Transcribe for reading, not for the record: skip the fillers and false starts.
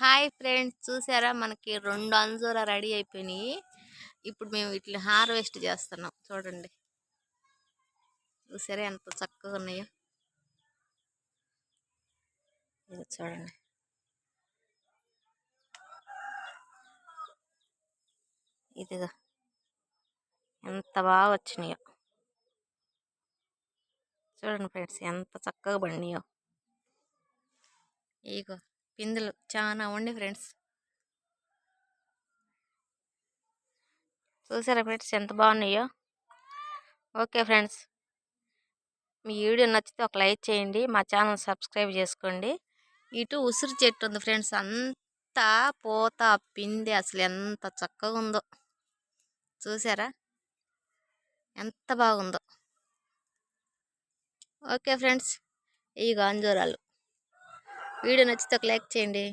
Hi friends, చూసారా మనకి 2 అంజూర ready అయిపోయినాయి. ఇప్పుడు మేము వీటిని హార్వెస్ట్ చేస్తున్నాం. చూడండి, చూసారా ఎంత చక్కగా ఉన్నాయో. ఇది చూడండి, ఇదిగా ఎంత బాగా వచ్చినాయో. చూడండి ఫ్రెండ్స్, ఎంత చక్కగా పండినాయో. ఇగో పిందులు చాలా ఉండి ఫ్రెండ్స్. చూసారా ఫ్రెండ్స్, ఎంత బాగున్నాయో. ఓకే ఫ్రెండ్స్, మీ వీడియో నచ్చితే ఒక లైక్ చేయండి, మా ఛానల్ సబ్స్క్రైబ్ చేసుకోండి. ఇటు ఉసిరి చెట్టు ఉంది ఫ్రెండ్స్, అంతా పూత పిండి అసలు ఎంత చక్కగా ఉందో. చూసారా ఎంత బాగుందో. ఓకే ఫ్రెండ్స్, ఈ అంజూరాలు. వీడియో నచ్చితే ఒక లైక్ చేయండి.